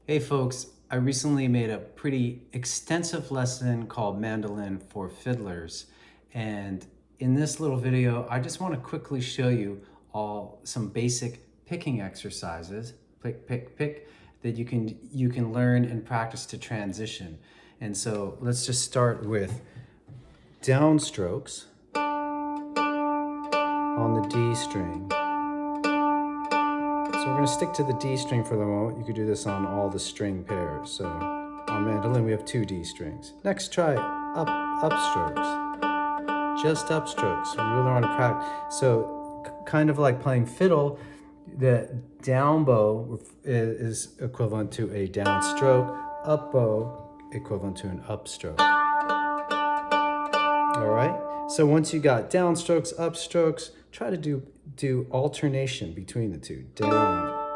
Hey folks, I recently made a pretty extensive lesson called Mandolin for Fiddlers. And in this little video, I just want to quickly show you some basic picking exercises, pick, pick, pick, that you can learn and practice to transition. And so let's just start with downstrokes on the D string. So we're going to stick to the D string for the moment. You could do this on all the string pairs. So on mandolin, we have 2 D strings. Next, try upstrokes. Just upstrokes. We really want to practice. So kind of like playing fiddle, the down bow is equivalent to a downstroke, up bow equivalent to an upstroke. All right. So once you got downstrokes, upstrokes, try to do alternation between the two. Down,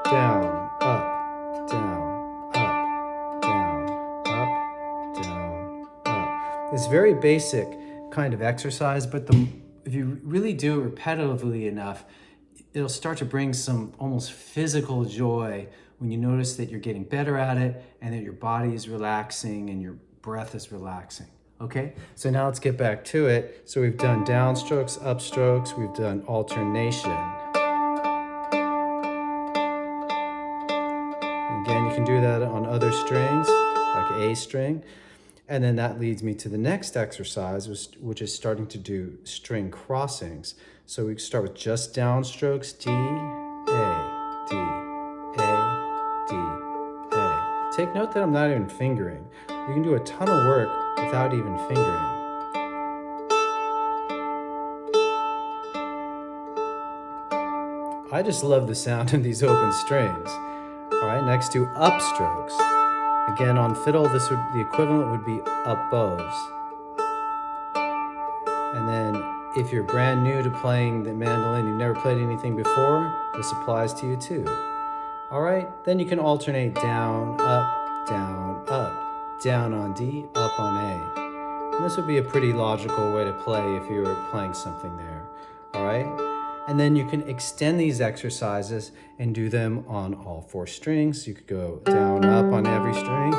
down, up, down, up, down, up, down, up. It's very basic kind of exercise, but if you really do it repetitively enough, it'll start to bring some almost physical joy when you notice that you're getting better at it and that your body is relaxing and your breath is relaxing. Okay, so now let's get back to it. So we've done downstrokes, upstrokes, we've done alternation. Again, you can do that on other strings, like A string. And then that leads me to the next exercise, which is starting to do string crossings. So we start with just downstrokes, D, A, D, A, D, A. Take note that I'm not even fingering. You can do a ton of work without even fingering. I just love the sound of these open strings. All right, next to upstrokes. Again, on fiddle, the equivalent would be up bows. And then if you're brand new to playing the mandolin, you've never played anything before, this applies to you too. All right, then you can alternate down, up, down on D, up on A. And this would be a pretty logical way to play if you were playing something there. All right? And then you can extend these exercises and do them on all 4 strings. You could go down, up on every string.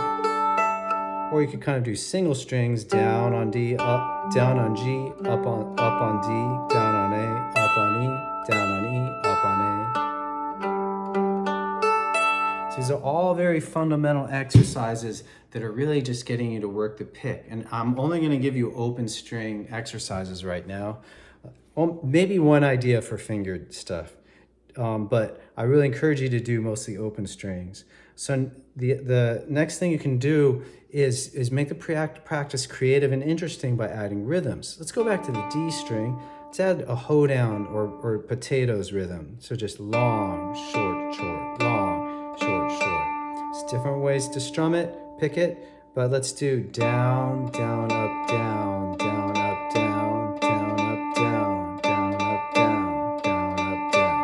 Or you could kind of do single strings, down on D, up, down on G, up on D, down on A, up on E, down on E, up on A. So these are all very fundamental exercises that are really just getting you to work the pick. And I'm only going to give you open string exercises right now. Well, maybe one idea for fingered stuff, but I really encourage you to do mostly open strings. So the next thing you can do is make the practice creative and interesting by adding rhythms. Let's go back to the D string. Let's add a hoedown or potatoes rhythm. So just long, short, short, long, short, short. It's different ways to strum it, pick it, but let's do down, down, up, down, down, up, down, down, up, down, down, up, down, down, up, down.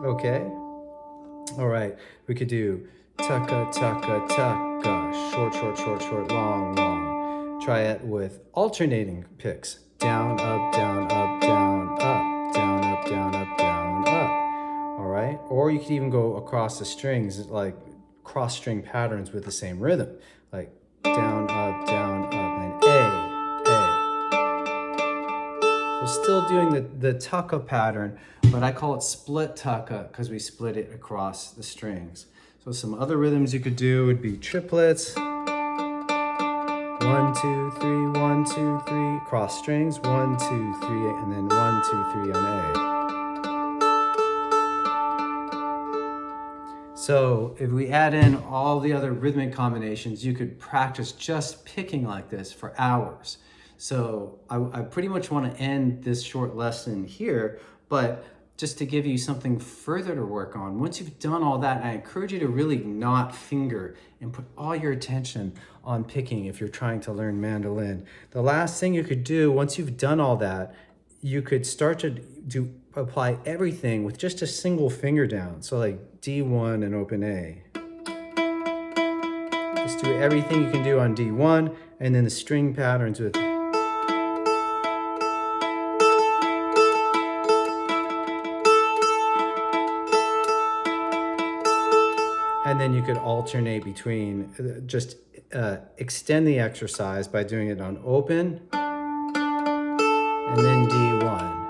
Okay. All right, we could do tucka, tucka, tucka, short, short, short, short, long, long. Try it with alternating picks. Down, up, down, up, down, up, down, up, down, up, down, up. All right, or you could even go across the strings, like cross string patterns with the same rhythm, like down, up, and A. So still doing the tucka pattern, but I call it split tucka because we split it across the strings. So some other rhythms you could do would be triplets. 1, 2, 3, 1, 2, 3, cross strings, 1, 2, 3, and then 1, 2, 3 on A. So if we add in all the other rhythmic combinations, you could practice just picking like this for hours. So I pretty much want to end this short lesson here, but just to give you something further to work on. Once you've done all that, I encourage you to really not finger and put all your attention on picking if you're trying to learn mandolin. The last thing you could do, once you've done all that, you could start to apply everything with just a single finger down. So like D1 and open A. Just do everything you can do on D1, and then the string patterns with And then you could alternate between, just extend the exercise by doing it on open and then D1.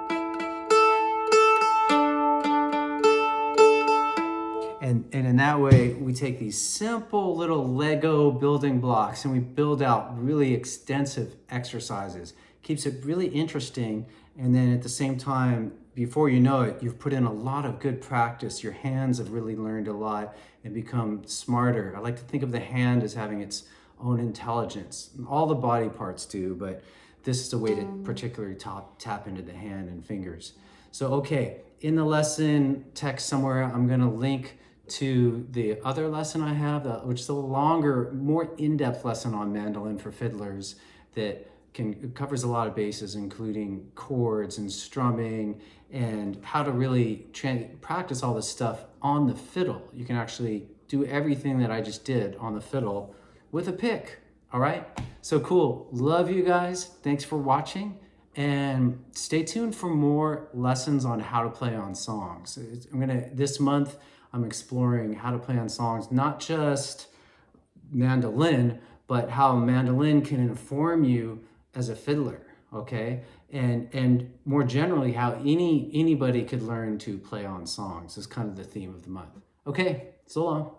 And in that way, we take these simple little Lego building blocks and we build out really extensive exercises. Keeps it really interesting. And then at the same time, before you know it, you've put in a lot of good practice. Your hands have really learned a lot and become smarter. I like to think of the hand as having its own intelligence. All the body parts do, but this is a way to particularly tap into the hand and fingers. So, okay, in the lesson text somewhere, I'm gonna link to the other lesson I have, which is a longer, more in-depth lesson on mandolin for fiddlers that covers a lot of bases, including chords and strumming and how to really practice all this stuff on the fiddle. You can actually do everything that I just did on the fiddle with a pick, all right? So cool, love you guys. Thanks for watching. And stay tuned for more lessons on how to play on songs. This month, I'm exploring how to play on songs, not just mandolin, but how mandolin can inform you as a fiddler, okay? And more generally, how anybody could learn to play on songs is kind of the theme of the month. Okay, so long.